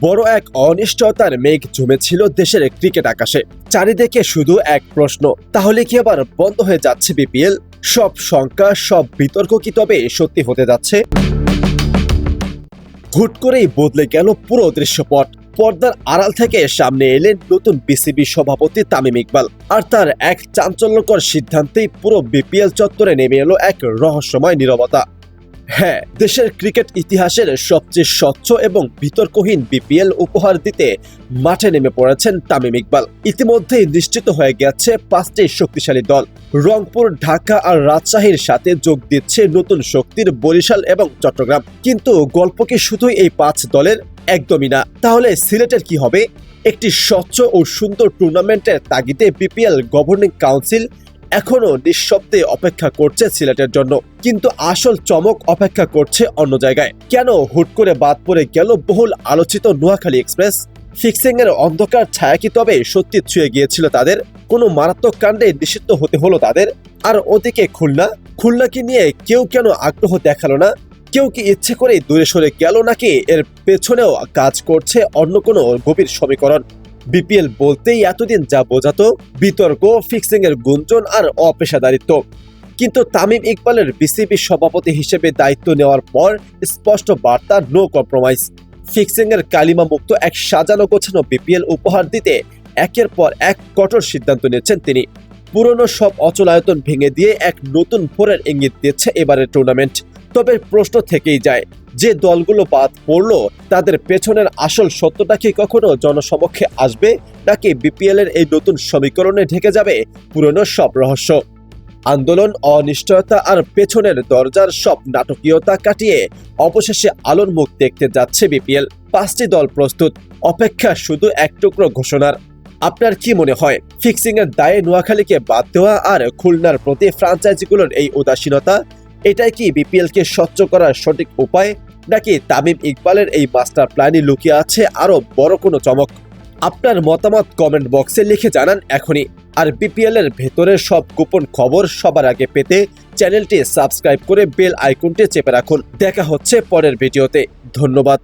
বড় এক অনিশ্চয়তার মেঘ জমেছিল দেশের ক্রিকেট আকাশে। চারিদিকে শুধু এক প্রশ্ন, তাহলে কি আবার বন্ধ হয়ে যাচ্ছে বিপিএল? সব শঙ্কা, সব বিতর্ক কি তবে সত্যি হতে যাচ্ছে? হুট করেই বদলে গেল পুরো দৃশ্যপট। পর্দার আড়াল থেকে সামনে এলেন নতুন বিসিবি সভাপতি তামিম ইকবাল, আর তার এক চাঞ্চল্যকর সিদ্ধান্তেই পুরো বিপিএল চত্বরে নেমে এলো এক রহস্যময় নীরবতা। হ্যাঁ, দেশের ক্রিকেট ইতিহাসের সবচেয়ে স্বচ্ছ এবং বিতর্কহীন বিপিএল উপহার দিতে মাঠে নেমে পড়েছেন তামিম ইকবাল। ইতিমধ্যেই নিশ্চিত হয়ে গেছে 5টি শক্তিশালী দল। রংপুর, ঢাকা আর রাজশাহীর সাথে যোগ দিচ্ছে নতুন শক্তির বরিশাল এবং চট্টগ্রাম। কিন্তু গল্প কি শুধুই এই 5 দলের? একদমই না। তাহলে সিলেটের কি হবে? একটি স্বচ্ছ ও সুন্দর টুর্নামেন্টের তাগিদে বিপিএল গভর্নিং কাউন্সিল এখনো নিঃশব্দে অপেক্ষা করছে সিলেটের জন্য, কিন্তু আসল চমক অপেক্ষা করছে অন্য জায়গায়। কেন হুট করে বাদ পড়ে গেল বহুল আলোচিত নোয়াখালী এক্সপ্রেস? ফিক্সিং এর অন্ধকার ছায়া কি তবে সত্যি ছুঁয়ে গিয়েছিল তাদের? কোনো মারাত্মক কাণ্ডে নিষিদ্ধ হতে হলো তাদের? আর ওদিকে খুলনা কি নিয়ে কেউ কেন আগ্রহ দেখালো না? কেউ কি ইচ্ছে করে দূরে সরে গেল, নাকি এর পেছনেও কাজ করছে অন্য কোনো গভীর সমীকরণ? বিপিএল বলতেই এতদিন যা বোঝাতো বিতর্ক, ফিক্সিং এর গুঞ্জন আর অপেশাদারিত্ব, কিন্তু তামিম ইকবালের বিসিবি সভাপতি হিসেবে দায়িত্ব নেওয়ার পর স্পষ্ট বার্তা, নো কম্প্রোমাইজ। ফিক্সিং এর কালিমা মুক্ত এক সাজানো গোছানো বিপিএল উপহার দিতে একের পর এক কঠোর সিদ্ধান্ত নিচ্ছেন তিনি। পুরনো সব অচলায়তন ভেঙে দিয়ে এক নতুন ভোরের ইঙ্গিত দিচ্ছে এবারের টুর্নামেন্ট। তবে প্রশ্ন থেকেই যায়, যে দলগুলো বাদ পড়লো তাদের পেছনের আসল সত্যটা কি কখনো জনসমক্ষে আসবে, নাকি বিপিএল এর এই নতুন সমীকরণে ঢেকে যাবে পুরনো সব রহস্য? আন্দোলন, অনিশ্চয়তা আর পেছনের দরজার সব নাটকীয়তা কাটিয়ে অবশেষে আলোর মুখ দেখতে যাচ্ছে বিপিএল। 5টি দল প্রস্তুত, অপেক্ষা শুধু এক টুকরো ঘোষণার। আপনার কি মনে হয়, ফিক্সিং এর দায়ে নোয়াখালীকে বাদ দেওয়া আর খুলনার প্রতি ফ্রাঞ্চাইজিগুলোর এই উদাসীনতা, এটাই কি বিপিএল কে স্বচ্ছ করার সঠিক উপায়, নাকি তামিম ইকবালের এই মাস্টার প্ল্যানে লুকিয়ে আছে আরো বড় কোনো চমক? আপনার মতামত কমেন্ট বক্সে লিখে জানান এখনই। আর বিপিএল এর ভেতরের সব গোপন খবর সবার আগে পেতে চ্যানেলটি সাবস্ক্রাইব করে বেল আইকনটি চেপে রাখুন। দেখা হচ্ছে পরের ভিডিওতে। ধন্যবাদ।